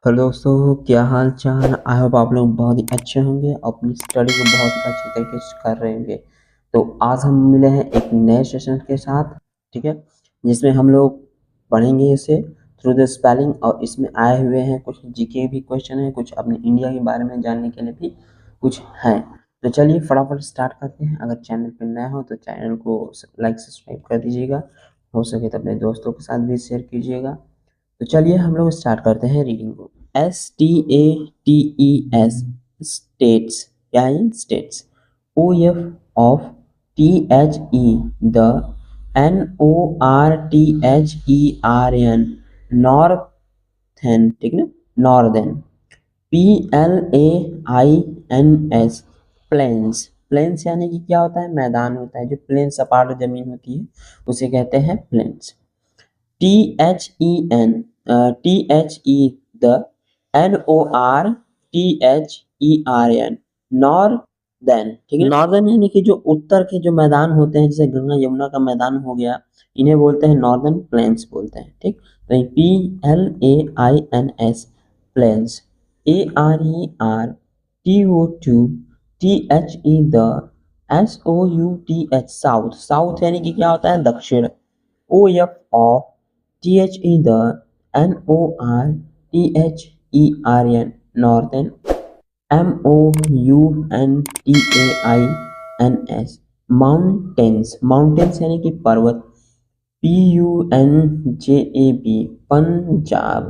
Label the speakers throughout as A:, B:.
A: Hello दोस्तों, क्या हाल चाल। आई होप आप लोग बहुत ही अच्छे होंगे, अपनी स्टडी को बहुत ही अच्छे तरीके से कर रहे होंगे। तो आज हम मिले हैं एक नए सेशन के साथ, ठीक है, जिसमें हम लोग पढ़ेंगे इसे थ्रू द स्पेलिंग। और इसमें आए हुए हैं कुछ जीके भी क्वेश्चन है, कुछ अपने इंडिया के बारे में जानने के लिए भी कुछ हैं। तो चलिए फटाफट स्टार्ट करते हैं। अगर चैनल पर नया हो तो चैनल को लाइक सब्सक्राइब कर दीजिएगा, हो सके तो अपने दोस्तों के साथ भी शेयर कीजिएगा। तो चलिए हम लोग स्टार्ट करते हैं रीडिंग को। STATES स्टेट्स, क्या है states. OF the NORTHERN northern, ठीक ना, नॉर्दर्न। PLAINS planes. प्लेन्स यानी कि क्या होता है, मैदान होता है। जो प्लेन सपाट जमीन होती है उसे कहते हैं प्लेन्स। the NORTHERN नॉर्दर्न, ठीक है। नॉर्दर्न यानी कि जो उत्तर के जो मैदान होते हैं, जैसे गंगा यमुना का मैदान हो गया, इन्हें बोलते हैं नॉर्दर्न प्लेन्स बोलते हैं, ठीक। तो PLAINS plains. ARERTO2THE the SOUTH south. South यानी कि क्या होता है, दक्षिण। OFOTHE the NORTHERN northern। MOUNTAINS mountains. Mountains यानी कि पर्वत। PUNJAB पंजाब,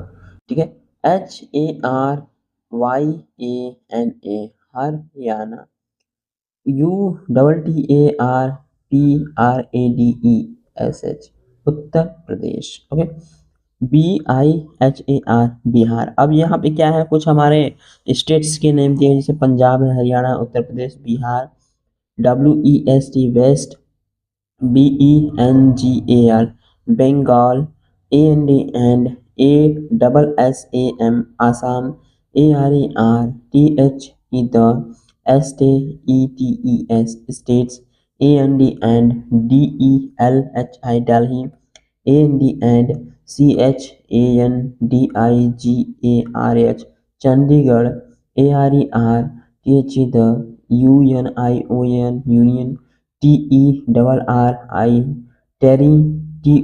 A: ठीक है। HARYANA Haryana. UTTARPRADESH Uttar Pradesh, okay. BIHAR Bihar. अब यहाँ पे क्या है, कुछ हमारे स्टेट्स के नेम दिए हैं, जैसे पंजाब है, Haryana, Uttar Pradesh, Bihar. WEST waste. BENGAL Bengal. AND ASSAM Assam. ARERTHE the STETS states। AND DELHI Delhi। AND CHANDIGARH Chandigarh. ARERTHE the UNION union। TERRI Terry,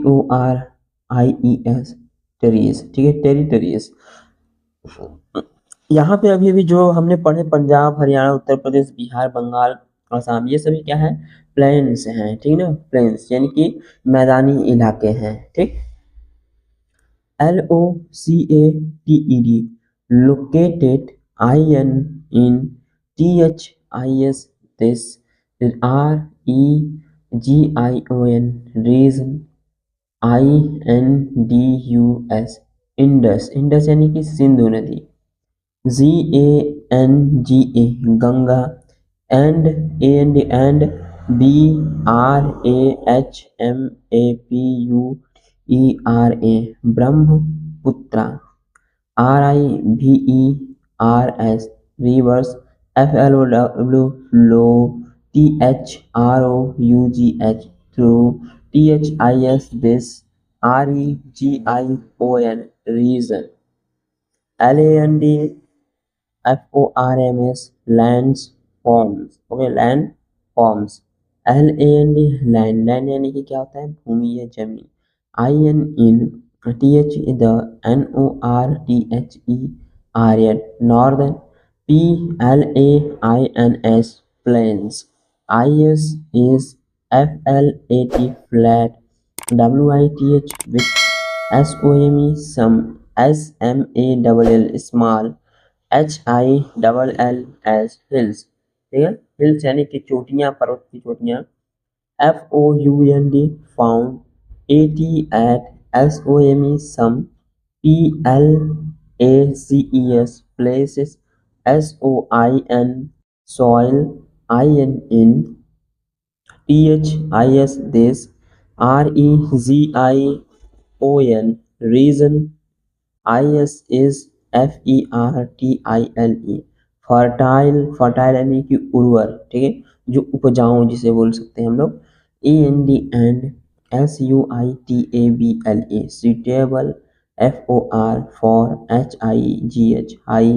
A: TORIES teres, ठीक है, टेरिटरीज। यहाँ पे अभी अभी जो हमने पढ़े, पंजाब, हरियाणा, उत्तर प्रदेश, बिहार, बंगाल, आसाम, ये सभी क्या है, प्लेन्स हैं, ठीक ना। प्लेन्स यानी कि मैदानी इलाके हैं, ठीक। LOCATED located in THIS this REGION region। INDUS Indus. Indus यानी कि सिंधु नदी। GANGA Ganga. and BRAHMAPUERA Brahmaputra. RIVERS rivers. FLOW flow. THROUGH through. THIS this REGION region. LANDFORMS lands forms, okay, land forms. LAND land. Land यानी कि क्या होता है, भूमि या जमीन। INTHE the NORTHERN northern. PLAINS plains। IS FLAT flat। WITH with SOME some। SMALL small। HILLS hills, ठीक है। Hills यानी कि चोटियां, पर्वत की चोटियां। FOUND found। AT at SOME some। PLACES places। SOIN soil। IN THIS this REGION region। IS is FERTILE fertile. Fertile यानी कि उर्वर, ठीक है, जो उपजाऊ जिसे बोल सकते हैं हम लोग। AND SUITABLE suitable। FOR for HIGH, high,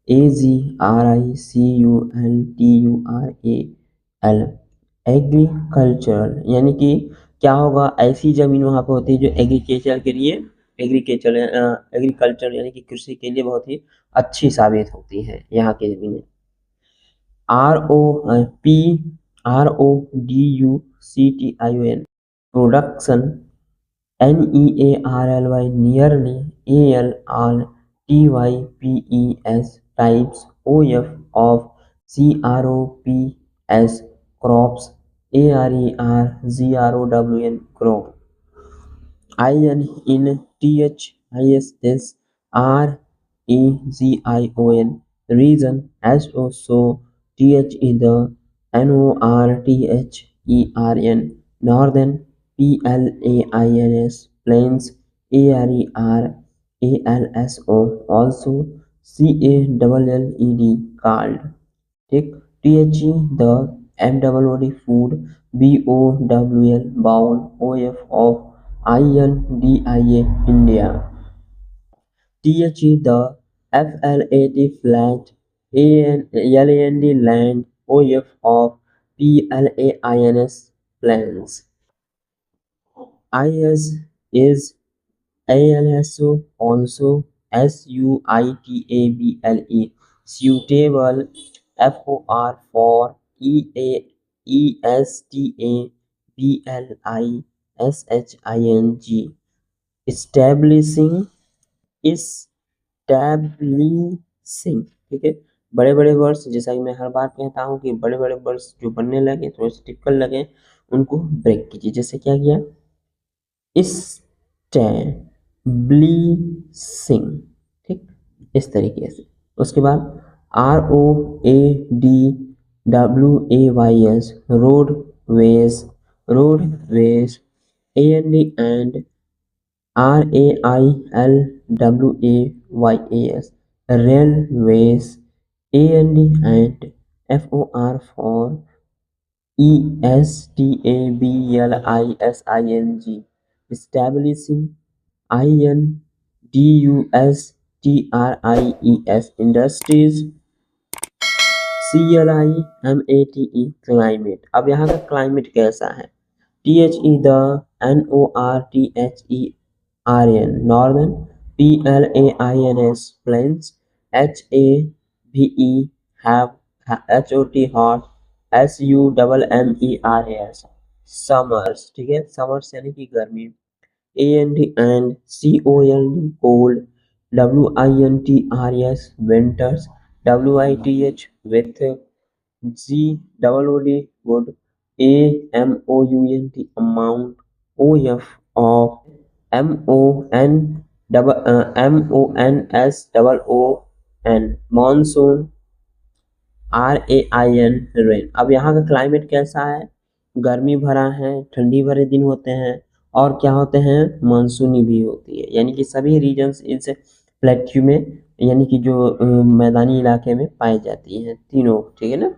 A: AGRICULTURAL, agricultural, यानी कि क्या होगा, ऐसी जमीन वहाँ पे होती है जो एग्रीकल्चर के लिए, एग्रीकल्चर यानी कि कृषि के लिए बहुत ही अच्छी साबित होती है यहाँ की जमीनें। PRODUCTION, production, NEARLY, nearly, ALRTYPES, types, OF of CROPS, crops, ARERGROWN, crop, IN in THIS REGION, region, SO TH in the NORTHERN, northern, PLAINS, plains, ARERALSO, also CALLED, called, ठीक। THE the, MOOD food, BOWL bowl, OF of, INDIA India, THE the, FLAT flat, LAND land, OF of, PLAINS plans, IS is, ALSO also, SUITABLE suitable, FOR for, EAESTABLISHING establishing, इस्टैब्लिशिंग, ठीक है। बड़े बड़े words, जैसा कि मैं हर बार कहता हूँ कि बड़े बड़े वर्ड्स जो बनने लगे, थोड़े से टिपिकल लगे, उनको ब्रेक कीजिए। जैसे क्या किया, इस्टैब्लिशिंग, ठीक, इस तरीके से। उसके बाद ROADWAYS, roadways, roadways, and RAILWAYS, railways, and FOR for, ESTABLISHING establishing, INDUSTRIES industries, CLIMATE climate। अब यहाँ का क्लाइमेट कैसा है, THE the, NORTHERN northern, PLAINS plains, HAVE have, HOT hot, SUMMERS summers, ठीक है, summers यानी कि गर्मी, and COLD, WINTRS winters, WITH with, GOOD good, AMOUNT amount, OF of, MONSOON monsoon, RAIN rain। अब यहाँ का क्लाइमेट कैसा है, गर्मी भरा है, ठंडी भरे दिन होते हैं, और क्या होते हैं, मानसूनी भी होती है, यानी कि सभी रीजन्स इस प्लेट्यू में, यानी कि जो मैदानी इलाके में पाई जाती हैं तीनों, ठीक है ना।